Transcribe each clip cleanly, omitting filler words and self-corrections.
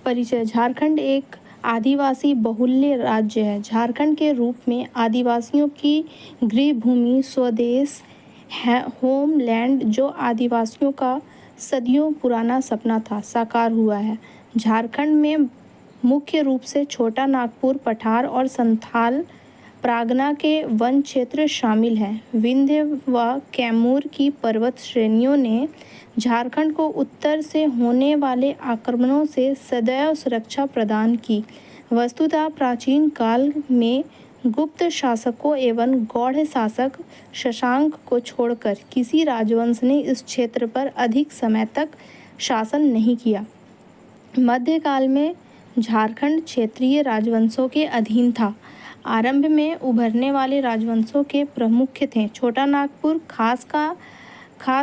परिचय। झारखंड एक आदिवासी बहुल्य राज्य है। झारखंड के रूप में आदिवासियों की गृहभूमि, स्वदेश है, होमलैंड, जो आदिवासियों का सदियों पुराना सपना था, साकार हुआ है। झारखंड में मुख्य रूप से छोटा नागपुर, पठार और संथाल परगना के वन क्षेत्र शामिल हैं। विंध्य व कैमूर की पर्वत श्रेणियों ने झारखंड को उत्तर से होने वाले आक्रमणों से सदैव सुरक्षा प्रदान की। वस्तुतः प्राचीन काल में गुप्त शासकों एवं गौड़ शासक शशांक को छोड़कर किसी राजवंश ने इस क्षेत्र पर अधिक समय तक शासन नहीं किया। मध्यकाल में झारखंड क्षेत्रीय राजवंशों के अधीन था। आरंभ में उभरने वाले राजवंशों के प्रमुख थे छोटा नागपुर, खास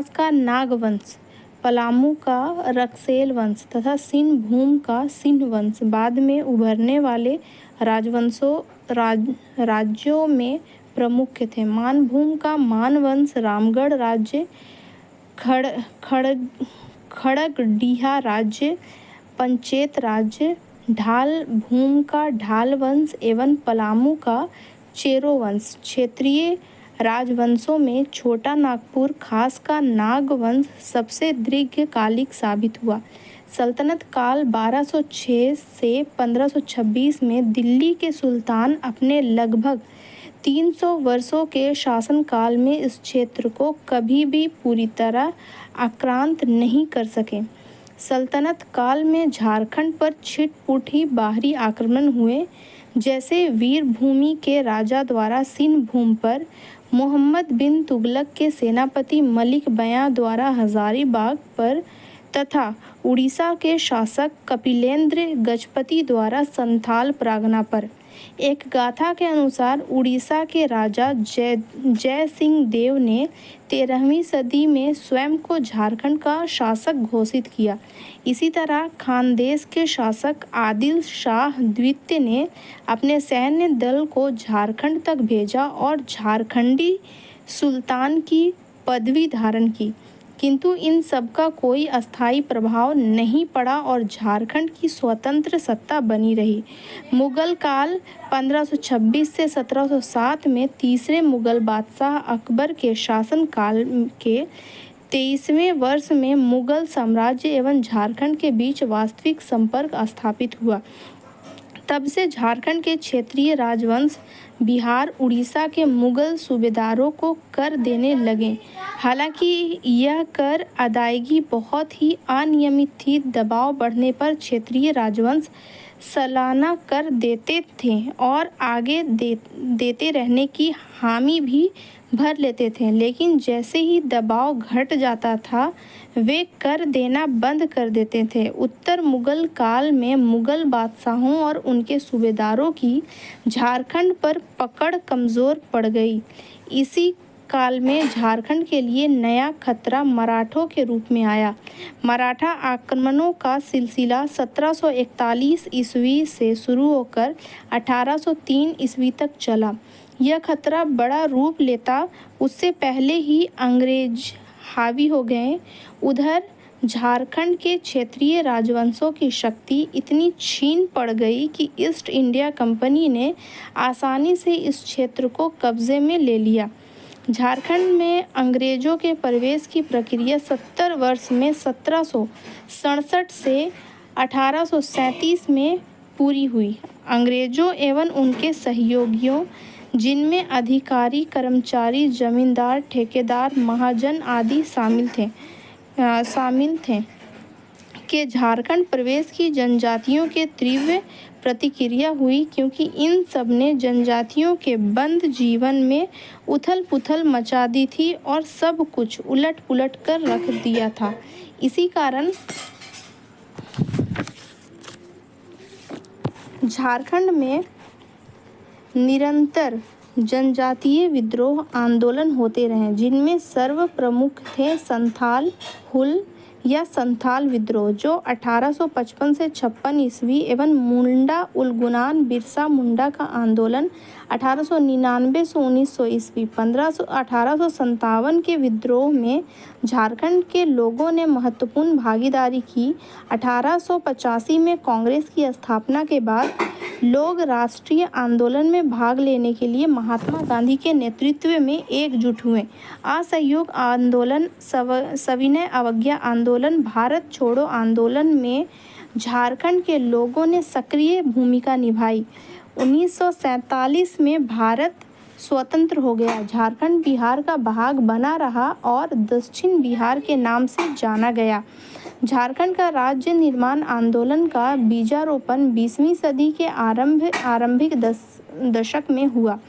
का नाग वंश, पलामू का रक्सेल वंश तथा सिंहभूम का सिंह वंश। बाद में उभरने वाले राज्यों में प्रमुख थे मानभूम का मान वंश, रामगढ़ राज्य, खड़गडिहा राज्य, पंचेत राज्य, ढाल भूम का ढाल वंश एवं पलामू का चेरो वंश। क्षेत्रीय राजवंशों में छोटा नागपुर, खास का नाग वंश सबसे दीर्घकालिक साबित हुआ। सल्तनत काल 1206 से 1526 में दिल्ली के सुल्तान अपने लगभग 300 वर्षों के शासनकाल में इस क्षेत्र को कभी भी पूरी तरह आक्रांत नहीं कर सके। सल्तनत काल में झारखंड पर छिटपुट ही बाहरी आक्रमण हुए, जैसे वीरभूमि के राजा द्वारा सिंहभूम पर, मोहम्मद बिन तुगलक के सेनापति मलिक बयां द्वारा हजारीबाग पर तथा उड़ीसा के शासक कपिलेंद्र गजपति द्वारा संथाल परगना पर। एक गाथा के अनुसार उड़ीसा के राजा जय सिंह देव ने 13वीं सदी में स्वयं को झारखंड का शासक घोषित किया। इसी तरह खानदेश के शासक आदिल शाह द्वितीय ने अपने सैन्य दल को झारखंड तक भेजा और झारखंडी सुल्तान की पदवी धारण की, किंतु इन सब का कोई अस्थायी प्रभाव नहीं पड़ा और झारखंड की स्वतंत्र सत्ता बनी रही। मुगल काल 1526 से 1707 में तीसरे मुगल बादशाह अकबर के शासनकाल के 23वें वर्ष में मुगल साम्राज्य एवं झारखंड के बीच वास्तविक संपर्क स्थापित हुआ। तब से झारखंड के क्षेत्रीय राजवंश बिहार, उड़ीसा के मुगल सूबेदारों को कर देने लगे। हालांकि यह कर अदायगी बहुत ही अनियमित थी। दबाव बढ़ने पर क्षेत्रीय राजवंश सालाना कर देते थे और आगे देते रहने की हामी भी भर लेते थे, लेकिन जैसे ही दबाव घट जाता था वे कर देना बंद कर देते थे। उत्तर मुगल काल में मुगल बादशाहों और उनके सूबेदारों की झारखंड पर पकड़ कमज़ोर पड़ गई। इसी काल में झारखंड के लिए नया खतरा मराठों के रूप में आया। मराठा आक्रमणों का सिलसिला 1741 ईस्वी से शुरू होकर 1803 ईस्वी तक चला। यह खतरा बड़ा रूप लेता उससे पहले ही अंग्रेज हावी हो गए। उधर झारखंड के क्षेत्रीय राजवंशों की शक्ति इतनी क्षीण पड़ गई कि ईस्ट इंडिया कंपनी ने आसानी से इस क्षेत्र को कब्जे में ले लिया। झारखंड में अंग्रेजों के प्रवेश की प्रक्रिया 70 वर्ष में 1767 से 1837 में पूरी हुई। अंग्रेजों एवं उनके सहयोगियों, जिनमें अधिकारी, कर्मचारी, जमींदार, ठेकेदार, महाजन आदि शामिल थे, के झारखंड प्रवेश की जनजातियों के तीव्र प्रतिक्रिया हुई, क्योंकि इन सब ने जनजातियों के बंद जीवन में उथल पुथल मचा दी थी और सब कुछ उलट पुलट कर रख दिया था। इसी कारण झारखंड में निरंतर जनजातीय विद्रोह आंदोलन होते रहे, जिनमें सर्व प्रमुख थे संथाल, हुल, या संथाल विद्रोह, जो 1855 से 56 ईस्वी, एवं मुंडा उलगुनान बिरसा मुंडा का आंदोलन 1899 से 1900 ईस्वी। 1857 के विद्रोह में झारखंड के लोगों ने महत्वपूर्ण भागीदारी की। 1885 में कांग्रेस की स्थापना के बाद लोग राष्ट्रीय आंदोलन में भाग लेने के लिए महात्मा गांधी के नेतृत्व में एकजुट हुए। असहयोग आंदोलन, सविनय अवज्ञा आंदोलन, भारत छोड़ो आंदोलन में झारखंड के लोगों ने सक्रिय भूमिका निभाई। 1947 में भारत स्वतंत्र हो गया। झारखंड बिहार का भाग बना रहा और दक्षिण बिहार के नाम से जाना गया। झारखंड का राज्य निर्माण आंदोलन का बीजारोपण 20वीं सदी के आरंभिक दशक में हुआ।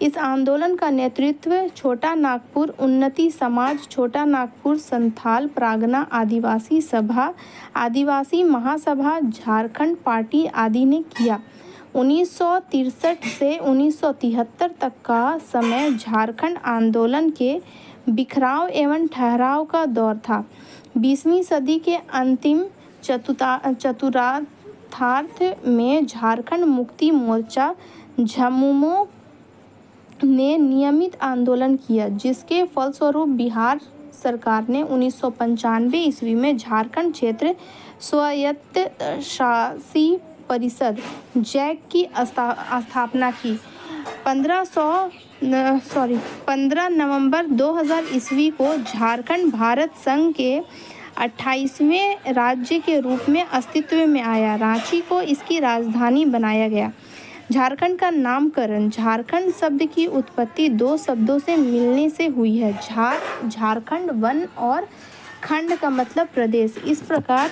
इस आंदोलन का नेतृत्व छोटा नागपुर उन्नति समाज, छोटा नागपुर संथाल परगना आदिवासी सभा, आदिवासी महासभा, झारखंड पार्टी आदि ने किया। 1963 से 1973 तक का समय झारखंड आंदोलन के बिखराव एवं ठहराव का दौर था। 20वीं सदी के अंतिम चतुर्थार्ध में झारखंड मुक्ति मोर्चा झमुमो ने नियमित आंदोलन किया, जिसके फलस्वरूप बिहार सरकार ने 1995 ईस्वी में झारखंड क्षेत्र स्वायत्त शासी परिषद जैक की स्थापना की। 15 नवंबर 2000 ईस्वी को झारखंड भारत संघ के 28वें राज्य के रूप में अस्तित्व में आया। रांची को इसकी राजधानी बनाया गया। झारखंड का नामकरण, झारखंड शब्द की उत्पत्ति दो शब्दों से मिलने से हुई है। झारखंड वन और खंड का मतलब प्रदेश। इस प्रकार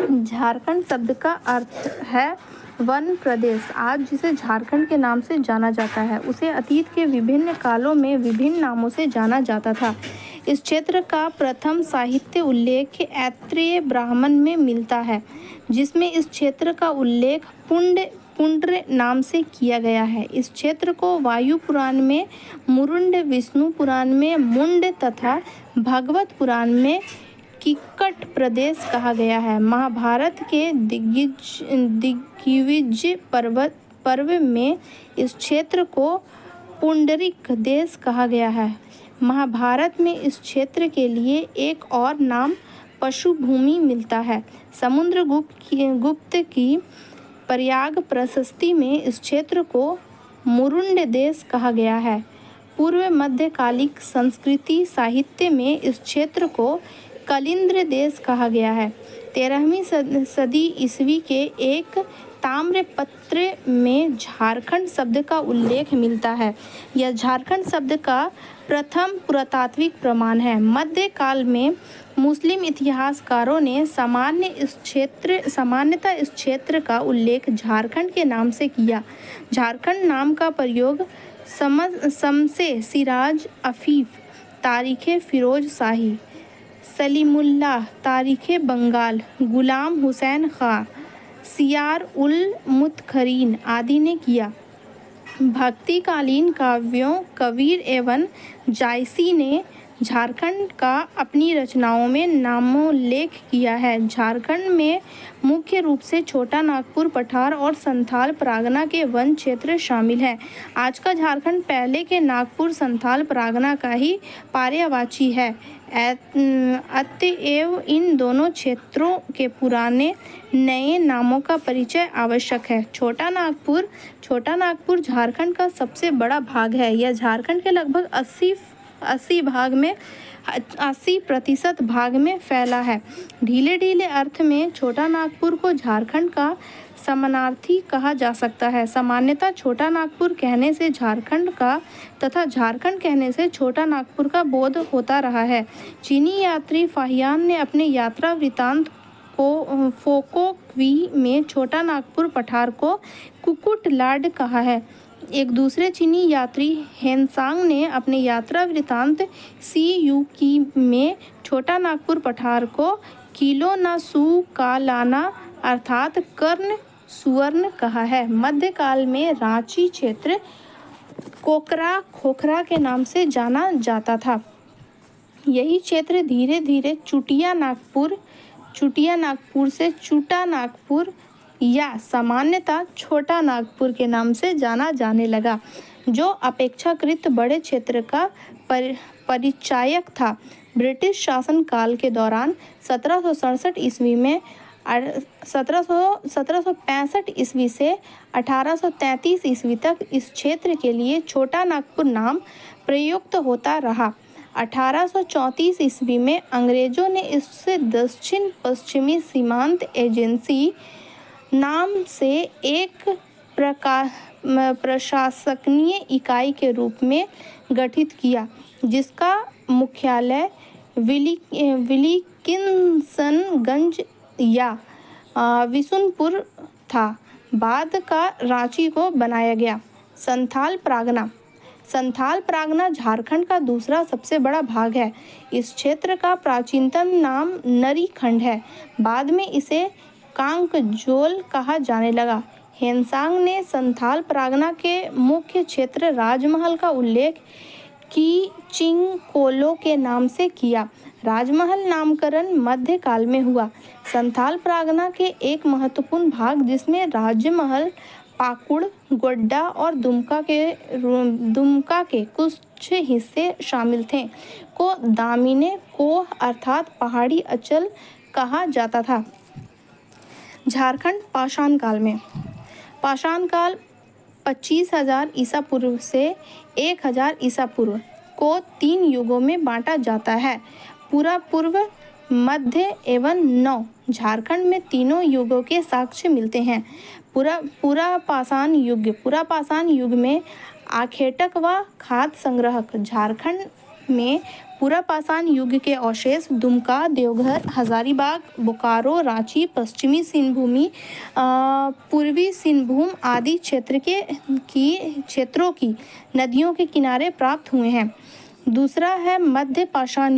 झारखंड शब्द का अर्थ है वन प्रदेश। आज जिसे झारखंड के नाम से जाना जाता है, उसे अतीत के विभिन्न कालों में विभिन्न नामों से जाना जाता था। इस क्षेत्र का प्रथम साहित्य उल्लेख ऐत्रेय ब्राह्मण में मिलता है, जिसमें इस क्षेत्र का उल्लेख पुंड्र नाम से किया गया है। इस क्षेत्र को वायु पुराण में मुरुंड, विष्णु पुराण में मुंड तथा भागवत पुराण में किक्कट प्रदेश कहा गया है। महाभारत के दिग्विजय पर्व में इस क्षेत्र को पुंडरिक देश कहा गया है। महाभारत में इस क्षेत्र के लिए एक और नाम पशु भूमि मिलता है। समुद्रगुप्त की प्रयाग प्रशस्ति में इस क्षेत्र को मुरुंड देश कहा गया है। पूर्व मध्यकालिक संस्कृति साहित्य में इस क्षेत्र को कलिंद्र देश कहा गया है। 13वीं सदी ईस्वी के एक ताम्रपत्र में झारखंड शब्द का उल्लेख मिलता है। यह झारखंड शब्द का प्रथम पुरातात्विक प्रमाण है। मध्यकाल में मुस्लिम इतिहासकारों ने सामान्यतः इस क्षेत्र का उल्लेख झारखंड के नाम से किया। झारखंड नाम का प्रयोग शम्से सिराज अफीफ, तारीख़े फिरोज शाही, सलीमुल्लाह, तारीख़े बंगाल, गुलाम हुसैन खां, सियार उल मुतखरीन आदि ने किया। भक्तिकालीन काव्यों कबीर एवं जायसी ने झारखंड का अपनी रचनाओं में नामोल्लेख किया है। झारखंड में मुख्य रूप से छोटा नागपुर, पठार और संथाल परगना के वन क्षेत्र शामिल हैं। आज का झारखंड पहले के नागपुर, संथाल परगना का ही पर्यायवाची है। अतएव इन दोनों क्षेत्रों के पुराने नए नामों का परिचय आवश्यक है। छोटा नागपुर झारखंड का सबसे बड़ा भाग है। यह झारखंड के लगभग 80% भाग में फैला है। ढीले अर्थ में छोटा नागपुर को झारखंड का समानार्थी कहा जा सकता है। सामान्यतः छोटा नागपुर कहने से झारखंड का तथा झारखंड कहने से छोटा नागपुर का बोध होता रहा है। चीनी यात्री फाहियान ने अपने यात्रा वृत्तांत को फोकोक्वी में छोटा नागपुर पठार को कुकुटलाड कहा है। एक दूसरे चीनी यात्री हेनसांग ने अपने यात्रा वृत्तांत सीयूकी में छोटा नागपुर पठार को किलो ना सू का लाना अर्थात कर्ण सुवर्ण कहा है। मध्यकाल में रांची क्षेत्र कोकरा खोखरा के नाम से जाना जाता था। यही क्षेत्र धीरे धीरे चुटिया नागपुर से चूटा नागपुर या सामान्यतः छोटा नागपुर के नाम से जाना जाने लगा, जो अपेक्षाकृत बड़े क्षेत्र का परिचायक था। ब्रिटिश शासनकाल के दौरान 1767 ईस्वी में 1765 ईस्वी से 1833 ईस्वी तक इस क्षेत्र के लिए छोटा नागपुर नाम प्रयुक्त होता रहा। 1834 ईस्वी में अंग्रेजों ने इससे दक्षिण पश्चिमी सीमांत एजेंसी नाम से एक प्रशासकीय इकाई के रूप में गठित किया, जिसका मुख्यालय विलिकिंसनगंज या विशुनपुर था। बाद का रांची को बनाया गया। संथाल परगना झारखंड का दूसरा सबसे बड़ा भाग है। इस क्षेत्र का प्राचीनतम नाम नरी खंड है। बाद में इसे कांकजोल कहा जाने लगा। हेनसांग ने संथाल परगना के मुख्य क्षेत्र राजमहल का उल्लेख कीचिंगकोलो के नाम से किया। राजमहल नामकरण मध्यकाल में हुआ। संथाल परगना के एक महत्वपूर्ण भाग, जिसमें राजमहल, पाकुड़, गोड्डा और दुमका के कुछ हिस्से शामिल थे, को दामिने कोह अर्थात पहाड़ी अंचल कहा जाता था। झारखंड पाषाण काल 25,000 ईसा पूर्व से 1,000 ईसा पूर्व को 3 युगों में बांटा जाता है। पूरा पूर्व, मध्य एवं नव झारखंड में तीनों युगों के साक्ष्य मिलते हैं। पूरा पाषाण युग में आखेटक व खाद्य संग्रहक झारखंड में पूरा पाषाण युग के अवशेष दुमका, देवघर, हजारीबाग, बोकारो, रांची, पश्चिमी सिंहभूमि, पूर्वी सिंहभूम आदि क्षेत्रों की नदियों के किनारे प्राप्त हुए हैं। दूसरा है मध्य पाषाण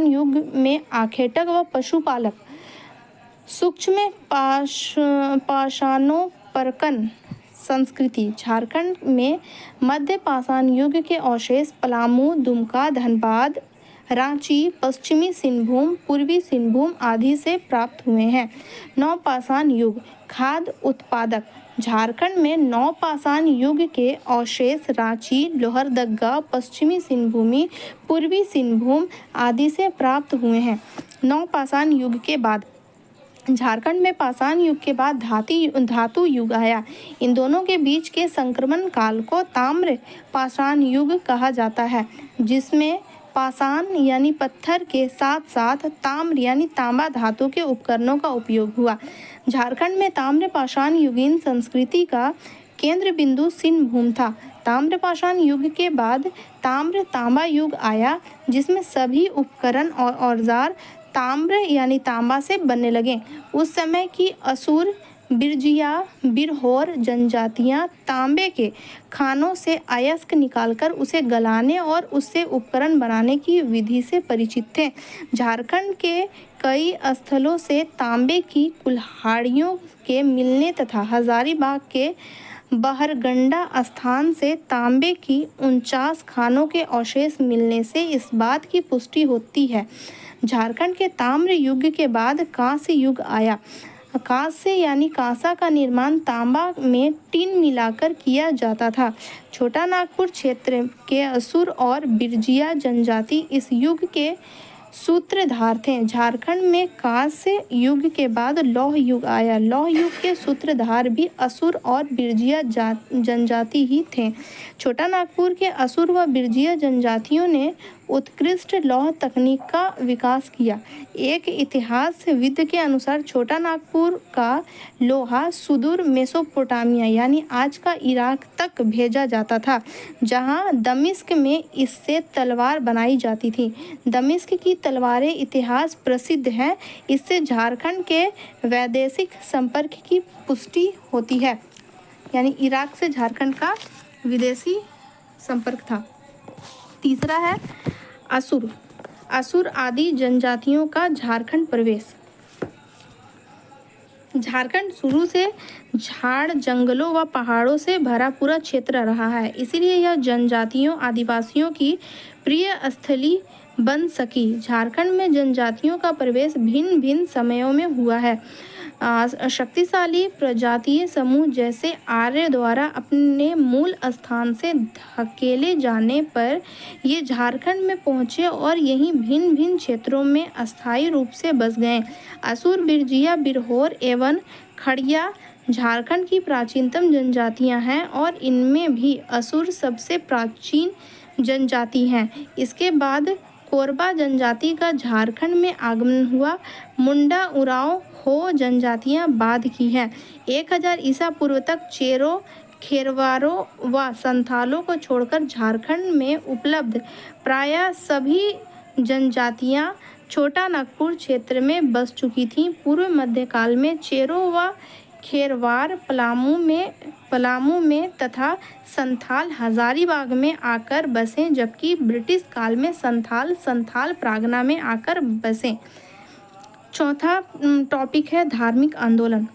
युग में आखेटक व पशुपालक सूक्ष्म पाषाणोपरकन संस्कृति। झारखंड में मध्य पाषाण युग के अवशेष पलामू, दुमका, धनबाद, रांची, पश्चिमी सिंहभूम, पूर्वी सिंहभूम आदि से प्राप्त हुए हैं। नवपाषाण युग खाद्य उत्पादक। झारखंड में नवपाषाण युग के अवशेष रांची, लोहरदगा, पश्चिमी सिंहभूमि, पूर्वी सिंहभूम आदि से प्राप्त हुए हैं। नवपाषाण युग के बाद झारखंड में पाषाण युग के बाद धातु युग आया। इन दोनों के बीच के संक्रमण काल को ताम्र पाषाण युग कहा जाता है, जिसमें पाषाण यानी पत्थर के साथ साथ ताम्र यानी तांबा धातु के उपकरणों का उपयोग हुआ। झारखंड में ताम्र पाषाण युगीन संस्कृति का केंद्र बिंदु सिंहभूम था। ताम्र पाषाण युग के बाद ताम्र तांबा युग आया, जिसमें सभी उपकरण और औजार ताम्र यानी तांबा से बनने लगे। उस समय की असुर, बिरजिया, बिरहोर जनजातियां तांबे के खानों से अयस्क निकालकर उसे गलाने और उससे उपकरण बनाने की विधि से परिचित थे। झारखंड के कई स्थलों से तांबे की कुल्हाड़ियों के मिलने तथा हजारीबाग के बहरगंडा स्थान से तांबे की 49 खानों के अवशेष मिलने से इस बात की पुष्टि होती है। झारखंड के ताम्र युग के बाद कांस्य युग आया। कांस्य यानी कांसा का निर्माण तांबा में टिन मिलाकर किया जाता था। छोटा नागपुर क्षेत्र के असुर और बिरजिया जनजाति इस युग के सूत्रधार थे। झारखंड में कांस्य युग के बाद लौह युग आया। लौह युग के सूत्रधार भी असुर और बिरजिया जनजाति ही थे। छोटा नागपुर के असुर व बिरजिया जनजातियों ने उत्कृष्ट लौह तकनीक का विकास किया। एक इतिहासविद के अनुसार छोटा नागपुर का लोहा सुदूर मेसोपोटामिया यानी आज का इराक तक भेजा जाता था, जहां दमिश्क में इससे तलवार बनाई जाती थी। दमिश्क की तलवारें इतिहास प्रसिद्ध है। इससे झारखंड के वैदेशिक संपर्क की पुष्टि होती है, यानी इराक से झारखंड का विदेशी संपर्क था। तीसरा है असुर आदि जनजातियों का झारखंड प्रवेश। झारखंड शुरू से झाड़, जंगलों व पहाड़ों से भरा पूरा क्षेत्र रहा है, इसीलिए यह जनजातियों, आदिवासियों की प्रिय स्थली बन सकी। झारखंड में जनजातियों का प्रवेश भिन्न भिन्न समयों में हुआ है। शक्तिशाली प्रजातीय समूह जैसे आर्य द्वारा अपने मूल स्थान से धकेले जाने पर ये झारखंड में पहुँचे और यहीं भिन्न भिन्न क्षेत्रों में अस्थायी रूप से बस गए। असुर, बिरजिया, बिरहोर एवं खड़िया झारखंड की प्राचीनतम जनजातियां हैं और इनमें भी असुर सबसे प्राचीन जनजाति हैं। इसके बाद कोरबा जनजाति का झारखंड में आगमन हुआ। मुंडा, उरांव, हो जनजातियां बाद की हैं। 1000 ईसा पूर्व तक चेरो, खेरवारों व संथालों को छोड़कर झारखंड में उपलब्ध प्रायः सभी जनजातियां छोटा नागपुर क्षेत्र में बस चुकी थीं। पूर्व मध्यकाल में चेरो व खेरवार पलामू में तथा संथाल हजारीबाग में आकर बसे, जबकि ब्रिटिश काल में संथाल प्रागना में आकर बसे। चौथा टॉपिक है धार्मिक आंदोलन।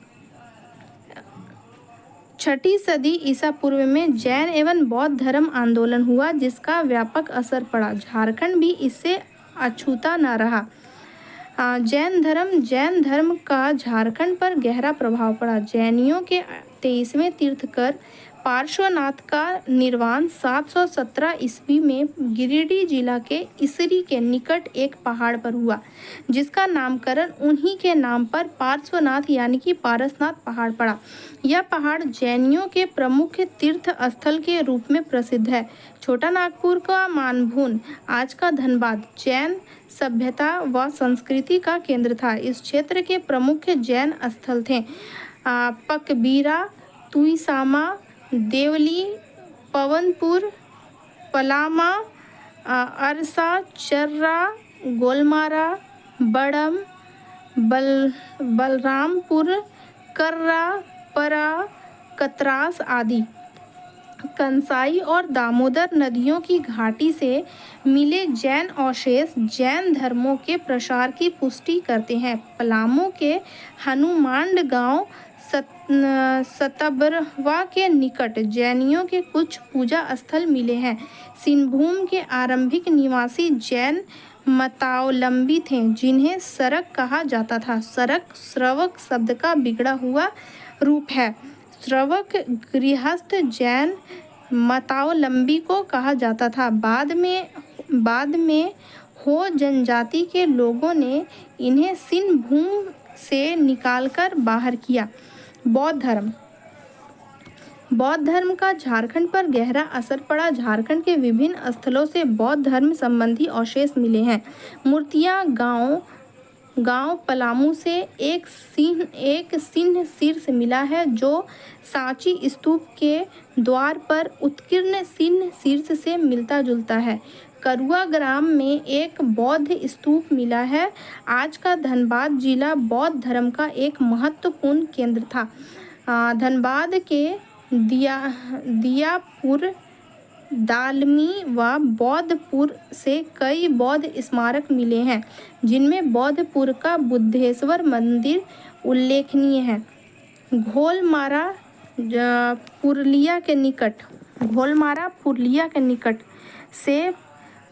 6ठी सदी ईसा पूर्व में जैन एवं बौद्ध धर्म आंदोलन हुआ, जिसका व्यापक असर पड़ा। झारखंड भी इससे अछूता न रहा। जैन धर्म का झारखंड पर गहरा प्रभाव पड़ा। जैनियों के 23वें तीर्थंकर पार्श्वनाथ का निर्वाण 717 ईस्वी में गिरिडीह जिला के इसरी के निकट एक पहाड़ पर हुआ, जिसका नामकरण उन्हीं के नाम पर पार्श्वनाथ यानी कि पारसनाथ पहाड़ पड़ा। यह पहाड़ जैनियों के प्रमुख तीर्थ स्थल के रूप में प्रसिद्ध है। छोटा नागपुर का मानभून, आज का धनबाद, जैन सभ्यता व संस्कृति का केंद्र था। इस क्षेत्र के प्रमुख जैन स्थल थे पकबीरा, तुईसामा, देवली, पवनपुर, पलामा, अरसा, चर्रा, गोलमारा, बड़म, बलरामपुर, कर्रा, परा, कतरास आदि। कंसाई और दामोदर नदियों की घाटी से मिले जैन अवशेष जैन धर्मों के प्रसार की पुष्टि करते हैं। पलामू के हनुमांड गांव सतबरवा के निकट जैनियों के कुछ पूजा स्थल मिले हैं। सिंहभूम के आरंभिक निवासी जैन मतावलंबी थे, जिन्हें सरक कहा जाता था। सरक श्रवक शब्द का बिगड़ा हुआ रूप है। श्रवक गृहस्थ जैन मतावलंबी को कहा जाता था। बाद में हो जनजाति के लोगों ने इन्हें सिंहभूम से निकालकर बाहर किया। बौद्ध धर्म का झारखंड पर गहरा असर पड़ा। झारखंड के विभिन्न स्थलों से बौद्ध धर्म संबंधी अवशेष मिले हैं। मूर्तियां गांव पलामू से एक सिंह शीर्ष मिला है, जो सांची स्तूप के द्वार पर उत्कीर्ण सिंह शीर्ष से मिलता जुलता है। करुआ ग्राम में एक बौद्ध स्तूप मिला है। आज का धनबाद जिला बौद्ध धर्म का एक महत्वपूर्ण केंद्र था। धनबाद के दियापुर, दालमी व बौद्धपुर से कई बौद्ध स्मारक मिले हैं, जिनमें बौद्धपुर का बुद्धेश्वर मंदिर उल्लेखनीय है। घोलमारा पुरलिया के निकट से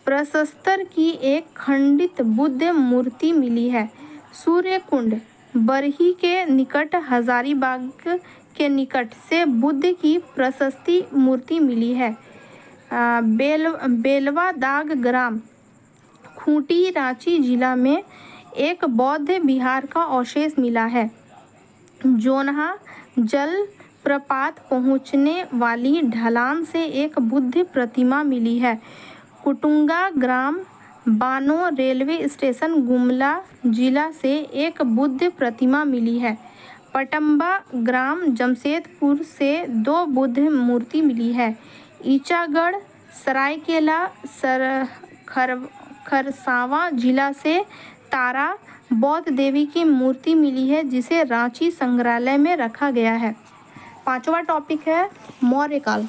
प्रशस्तर की एक खंडित बुद्ध मूर्ति मिली है। सूर्यकुंड बरही के निकट हजारीबाग के निकट से बुद्ध की प्रशस्ति मूर्ति मिली है। बेलवा दाग ग्राम, खूंटी, रांची जिला में एक बौद्ध विहार का अवशेष मिला है। जोन्हा जल प्रपात पहुंचने वाली ढलान से एक बुद्ध प्रतिमा मिली है। कुटुंगा ग्राम, बानो रेलवे स्टेशन, गुमला जिला से एक बुद्ध प्रतिमा मिली है। पटम्बा ग्राम, जमशेदपुर से 2 बुद्ध मूर्ति मिली है। ईचागढ़, सरायकेला, खरसावां जिला से तारा बौद्ध देवी की मूर्ति मिली है, जिसे रांची संग्रहालय में रखा गया है। 5वां टॉपिक है मौर्यकाल।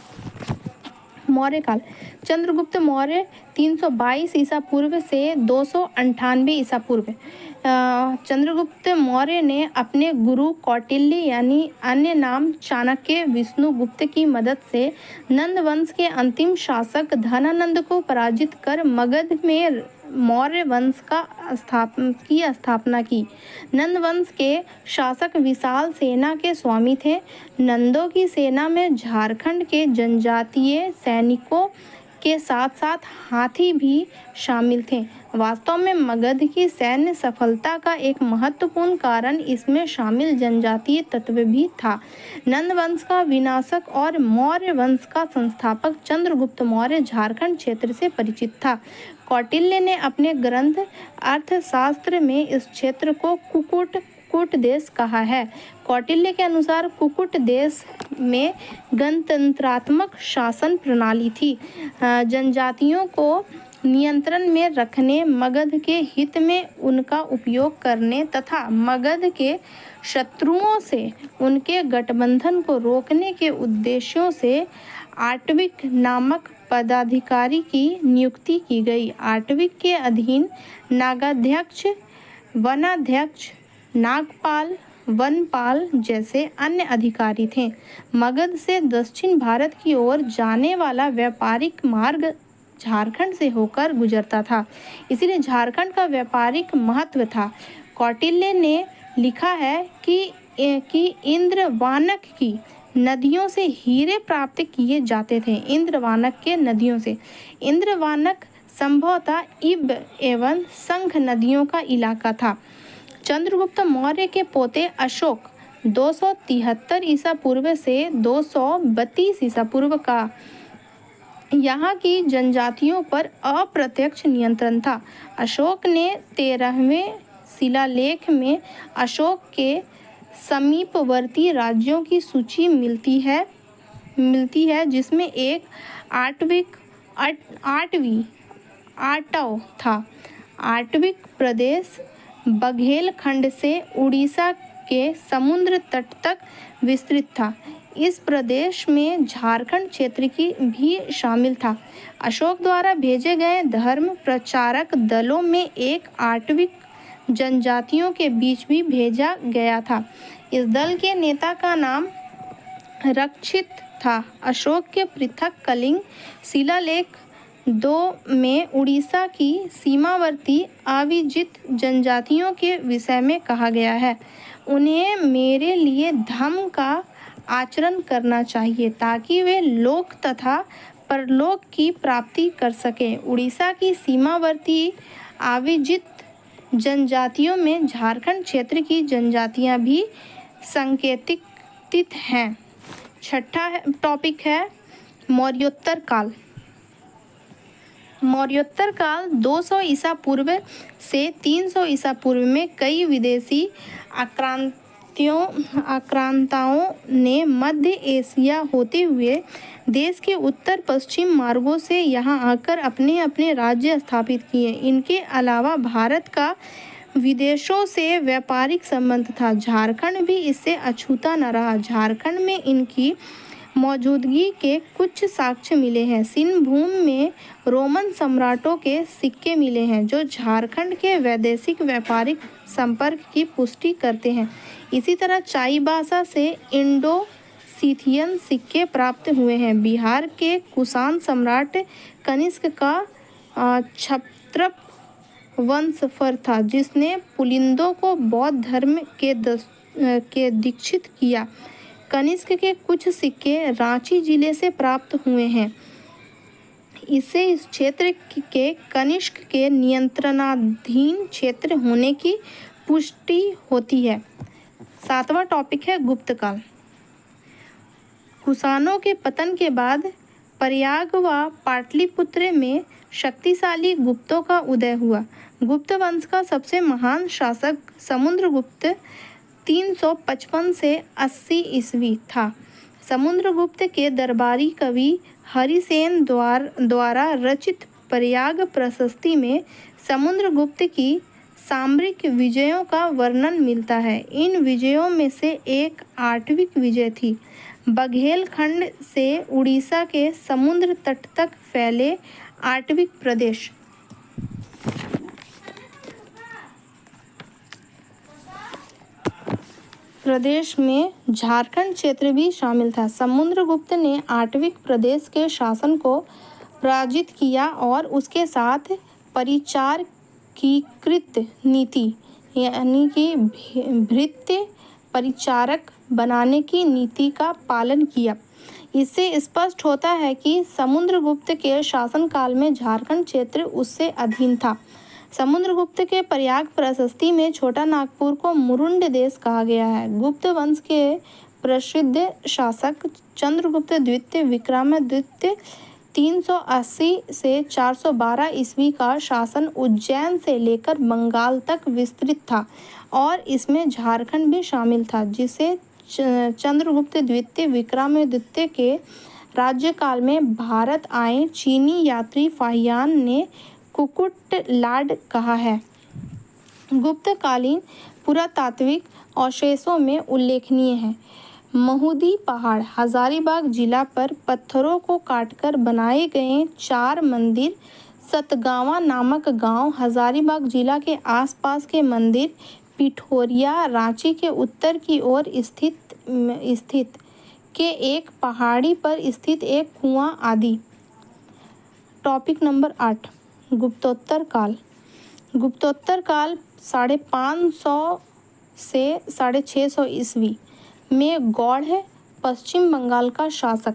चंद्रगुप्त मौर्य 322 ईसा पूर्व से 298 ईसा पूर्व। चंद्रगुप्त मौर्य ने अपने गुरु कौटिल्य यानी अन्य नाम चाणक्य विष्णुगुप्त की मदद से नंद वंश के अंतिम शासक धनानंद को पराजित कर मगध में मौर्य वंश की स्थापना की। नंद वंश के शासक विशाल सेना के स्वामी थे। नंदों की सेना में झारखंड के जनजातीय सैनिकों के साथ साथ हाथी भी शामिल थे। वास्तव में मगध की सैन्य सफलता का एक महत्वपूर्ण कारण इसमें शामिल जनजातीय तत्व भी था। नंद वंश का विनाशक और मौर्य वंश का संस्थापक चंद्रगुप्त मौर्य झारखंड क्षेत्र से परिचित था। कौटिल्य ने अपने ग्रंथ अर्थशास्त्र में इस क्षेत्र को कुकुट देश कहा है। कौटिल्य के अनुसार कुकुट देश में गणतंत्रात्मक शासन प्रणाली थी। जनजातियों को नियंत्रण में रखने, मगध के हित में उनका उपयोग करने तथा मगध के शत्रुओं से उनके गठबंधन को रोकने के उद्देश्यों से आटविक नामक पदाधिकारी की नियुक्ति की गई। आटविक के अधीन नागाध्यक्ष, वनाध्यक्ष, नागपाल, वनपाल जैसे अन्य अधिकारी थे। मगध से दक्षिण भारत की ओर जाने वाला व्यापारिक मार्ग झारखंड से होकर गुजरता था, इसलिए झारखंड का व्यापारिक महत्व था। कौटिल्य ने लिखा है कि इंद्रवानक की नदियों से हीरे प्राप्त किए जाते थे। इंद्रवानक के नदियों से, इंद्रवानक संभवतः इब एवं संघ नदियों का इलाका था। चंद्रगुप्त मौर्य के पोते अशोक 273 ईसा पूर्व से 232 ईसा पूर्व का यहाँ की जनजातियों पर अप्रत्यक्ष नियंत्रण था। अशोक ने 13वें शिलालेख में अशोक के समीपवर्ती राज्यों की सूची मिलती है जिसमें एक आटव था। आटविक प्रदेश बघेलखंड से उड़ीसा के समुद्र तट तक विस्तृत था। इस प्रदेश में झारखंड क्षेत्र की भी शामिल था। अशोक द्वारा भेजे गए धर्म प्रचारक दलों में एक आटविक जनजातियों के बीच भी भेजा गया था। इस दल के नेता का नाम रक्षित था। अशोक के पृथक कलिंग शिलालेख 2 में उड़ीसा की सीमावर्ती अविजित जनजातियों के विषय में कहा गया है, उन्हें मेरे लिए धम्म का आचरण करना चाहिए ताकि वे लोक तथा परलोक की प्राप्ति कर सकें। उड़ीसा की सीमावर्ती अविजित जनजातियों में झारखंड क्षेत्र की जनजातियां भी संकेतित हैं। छठा टॉपिक है मौर्योत्तर काल। मौर्योत्तर काल 200 ईसा पूर्व से 300 ईसा पूर्व में कई विदेशी आक्रांताओं ने मध्य एशिया होते हुए देश के उत्तर पश्चिम मार्गों से यहाँ आकर अपने अपने राज्य स्थापित किए। इनके अलावा भारत का विदेशों से व्यापारिक संबंध था। झारखंड भी इससे अछूता न रहा। झारखंड में इनकी मौजूदगी के कुछ साक्ष्य मिले हैं। सिंहभूम में रोमन सम्राटों के सिक्के मिले हैं जो झारखंड के वैदेशिक व्यापारिक संपर्क की पुष्टि करते हैं। इसी तरह चाईबासा से इंडो-सीथियन सिक्के प्राप्त हुए हैं। बिहार के कुषाण सम्राट कनिष्क का क्षत्रप वंशफर था जिसने पुलिंदों को बौद्ध धर्म के दीक्षित किया। कनिष्क के कुछ सिक्के रांची जिले से प्राप्त हुए हैं। इससे इस क्षेत्र के कनिष्क के नियंत्रणाधीन क्षेत्र होने की पुष्टि होती है। 7वां टॉपिक है गुप्त काल। कुषाणों के पतन के बाद प्रयाग व पाटलिपुत्र में शक्तिशाली गुप्तों का उदय हुआ। गुप्त वंश का सबसे महान शासक समुद्रगुप्त 355 से 80 ईस्वी था। समुद्रगुप्त के दरबारी कवि हरिसेन द्वारा रचित प्रयाग प्रशस्ति में समुद्रगुप्त की सामरिक विजयों का वर्णन मिलता है। इन विजयों में से एक आटविक विजय थी। बघेलखंड से उड़ीसा के समुद्र तट तक फैले आटविक प्रदेश में झारखंड क्षेत्र भी शामिल था। समुद्रगुप्त ने आटविक प्रदेश के शासन को पराजित किया और उसके साथ परिचारकीकृत नीति यानी कि भृत्य परिचारक बनाने की नीति का पालन किया। इससे स्पष्ट होता है कि समुद्रगुप्त के शासनकाल में झारखंड क्षेत्र उससे अधीन था। समुद्रगुप्त के प्रयाग प्रशस्ति में छोटा नागपुर को मुरुंड देश कहा गया है। गुप्त वंश के प्रसिद्ध शासक चंद्रगुप्त द्वितीय विक्रमादित्य 380 से 412 ईस्वी का शासन उज्जैन से लेकर बंगाल तक विस्तृत था और इसमें झारखंड भी शामिल था, जिसे चंद्रगुप्त द्वितीय विक्रमादित्य के राज्यकाल में भारत आए चीनी यात्री फाहियान ने कुकुटलाड कहा है। गुप्तकालीन पुरातात्विक अवशेषों में उल्लेखनीय है महुदी पहाड़, हजारीबाग जिला पर पत्थरों को काटकर बनाए गए 4 मंदिर, सतगावा नामक गांव हजारीबाग जिला के आसपास के मंदिर, पिठोरिया रांची के उत्तर की ओर स्थित के एक पहाड़ी पर स्थित एक कुआं आदि। टॉपिक नंबर 8, गुप्तोत्तर काल। गुप्तोत्तर काल 550 से 650 ईस्वी में गौड़ पश्चिम बंगाल का शासक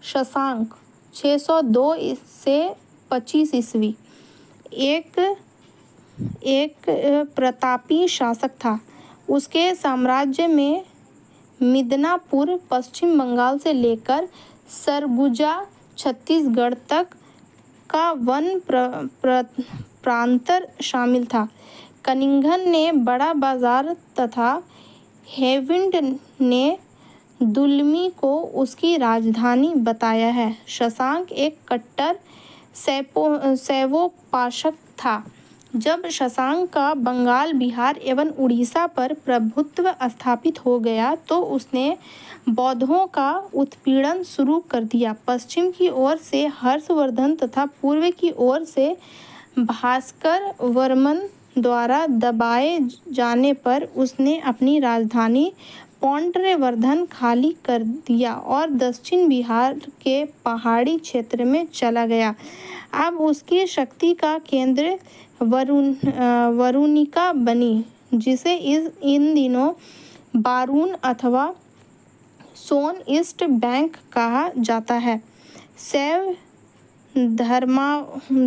शशांक 602 से 25 ईस्वी एक प्रतापी शासक था। उसके साम्राज्य में मिदनापुर पश्चिम बंगाल से लेकर सरगुजा छत्तीसगढ़ तक का वन प्रांतर शामिल था। कनिंघन ने बड़ा बाजार तथा हेविंड ने दुलमी को उसकी राजधानी बताया है। शशांक एक कट्टर शैवोपासक था। जब शशांक का बंगाल, बिहार एवं उड़ीसा पर प्रभुत्व स्थापित हो गया तो उसने बौद्धों का उत्पीड़न शुरू कर दिया। पश्चिम की ओर से हर्षवर्धन तथा पूर्व की ओर से भास्कर वर्मन द्वारा दबाए जाने पर उसने अपनी राजधानी पौंड्रवर्धन खाली कर दिया और दक्षिण बिहार के पहाड़ी क्षेत्र में चला गया। अब उसकी शक्ति का केंद्र वरुणिका बनी, जिसे इन दिनों बारून अथवा सोन ईस्ट बैंक कहा जाता है। शैव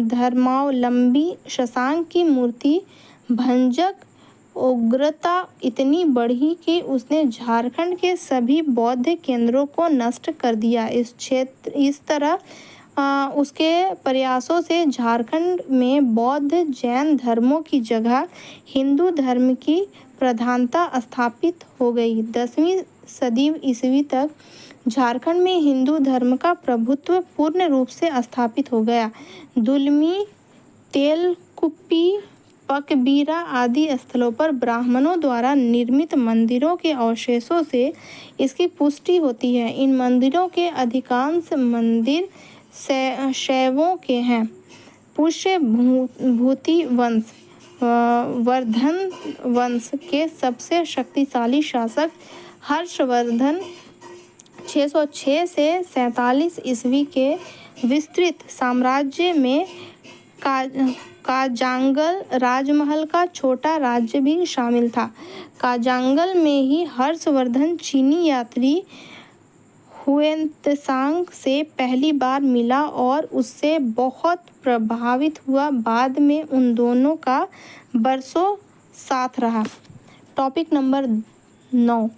धर्मावलंबी शशांक की मूर्ति भंजक उग्रता इतनी बढ़ी कि उसने झारखंड के सभी बौद्ध केंद्रों को नष्ट कर दिया। इस तरह उसके प्रयासों से झारखंड में बौद्ध जैन धर्मों की जगह हिंदू धर्म की प्रधानता स्थापित हो गई। 10वीं सदी ईस्वी तक झारखंड में हिंदू धर्म का प्रभुत्व पूर्ण रूप से स्थापित हो गया। दुलमी, तेलकुप्पी, पकबीरा आदि स्थलों पर ब्राह्मणों द्वारा निर्मित मंदिरों के अवशेषों से इसकी पुष्टि होती है। इन मंदिरों के अधिकांश मंदिर शैवों के हैं। पुष्य भूति वंश वर्धन वंश के सबसे शक्तिशाली शासक हर्षवर्धन 606 से 47 ईस्वी के विस्तृत साम्राज्य में काजांगल राजमहल का छोटा राज्य भी शामिल था। काजांगल में ही हर्षवर्धन चीनी यात्री हुएनत्सांग से पहली बार मिला और उससे बहुत प्रभावित हुआ। बाद में उन दोनों का बरसों साथ रहा। टॉपिक नंबर 9,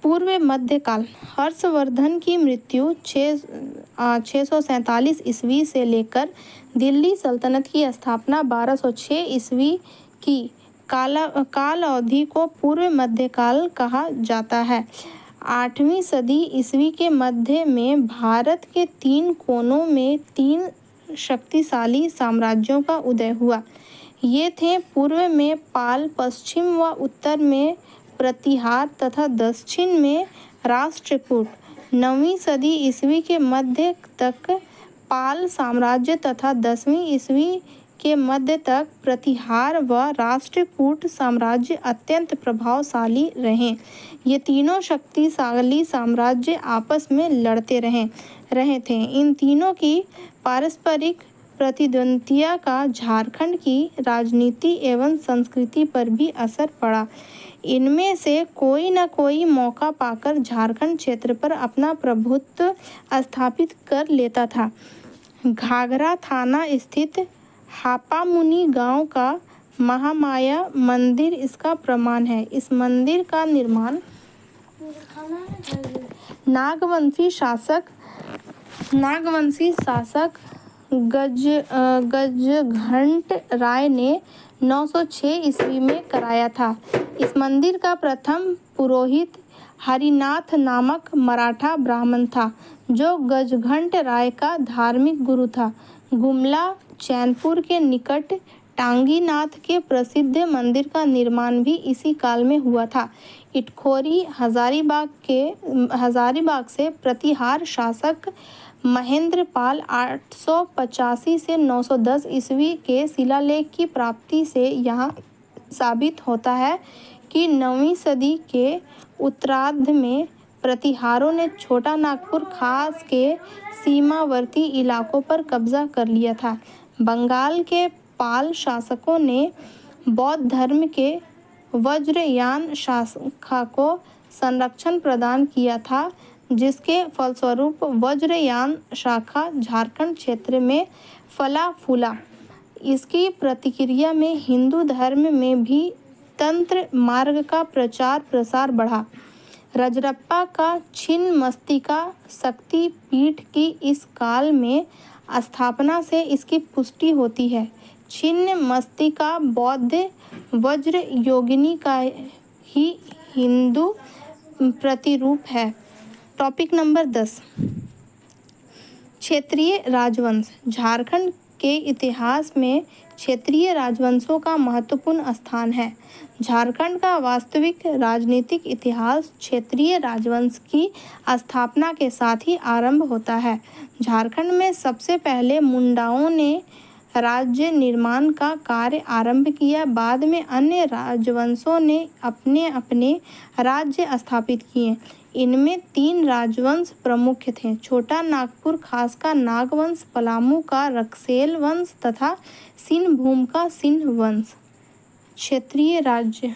पूर्व मध्यकाल। हर्षवर्धन की मृत्यु 647 ईस्वी से लेकर दिल्ली सल्तनत की स्थापना 1206 ईस्वी की काल अवधि को पूर्व मध्यकाल कहा जाता है। 8वीं सदी ईस्वी के मध्य में भारत के 3 कोनों में 3 शक्तिशाली साम्राज्यों का उदय हुआ। ये थे पूर्व में पाल, पश्चिम व उत्तर में प्रतिहार तथा दक्षिण में राष्ट्रकूट। 9वीं सदी ईस्वी के मध्य तक पाल साम्राज्य तथा 10वीं ईस्वी के मध्य तक प्रतिहार व राष्ट्रकूट साम्राज्य अत्यंत प्रभावशाली रहे। ये तीनों शक्तिशाली साम्राज्य आपस में लड़ते रहे थे। इन तीनों की पारस्परिक प्रतिद्वंदिता का झारखंड की राजनीति एवं संस्कृति पर भी असर पड़ा। इनमें से कोई न कोई मौका पाकर झारखंड क्षेत्र पर अपना प्रभुत्व स्थापित कर लेता था। घाघरा थाना स्थित हापामुनि गांव का महामाया मंदिर इसका प्रमाण है। इस मंदिर का निर्माण नागवंशी शासक गजघंट राय ने 906 ईस्वी में कराया था। इस मंदिर का प्रथम पुरोहित हरिनाथ नामक मराठा ब्राह्मण था, जो गजघंट राय का धार्मिक गुरु था। गुमला चैनपुर के निकट टांगीनाथ के प्रसिद्ध मंदिर का निर्माण भी इसी काल में हुआ था। इटखोरी हजारीबाग से प्रतिहार शासक महेंद्रपाल 885 से 910 ईस्वी के शिलालेख की प्राप्ति से यह साबित होता है कि 9वीं सदी के उत्तरार्ध में प्रतिहारों ने छोटा नागपुर खास के सीमावर्ती इलाकों पर कब्जा कर लिया था। बंगाल के पाल शासकों ने बौद्ध धर्म के वज्रयान शाखा को संरक्षण प्रदान किया था, जिसके फलस्वरूप वज्रयान शाखा झारखंड क्षेत्र में फला फूला। इसकी प्रतिक्रिया में हिंदू धर्म में भी तंत्र मार्ग का प्रचार प्रसार बढ़ा। रजरप्पा का छिन्नमस्तिका शक्ति पीठ की इस काल में स्थापना से इसकी पुष्टि होती है। छिन्नमस्तिका बौद्ध वज्र योगिनी का ही हिंदू प्रतिरूप है। टॉपिक नंबर 10, क्षेत्रीय राजवंश। झारखंड के इतिहास में क्षेत्रीय राजवंशों का महत्वपूर्ण स्थान है। झारखंड का वास्तविक राजनीतिक इतिहास क्षेत्रीय राजवंश की स्थापना के साथ ही आरंभ होता है। झारखंड में सबसे पहले मुंडाओं ने राज्य निर्माण का कार्य आरंभ किया। बाद में अन्य राजवंशों ने अपने अपने राज्य स्थापित किए। इनमें 3 राजवंश प्रमुख थे: छोटा नागपुर खास का नागवंश, पलामू का रक्सेल वंश तथा सिंहभूम का सिंह वंश। क्षेत्रीय राज्य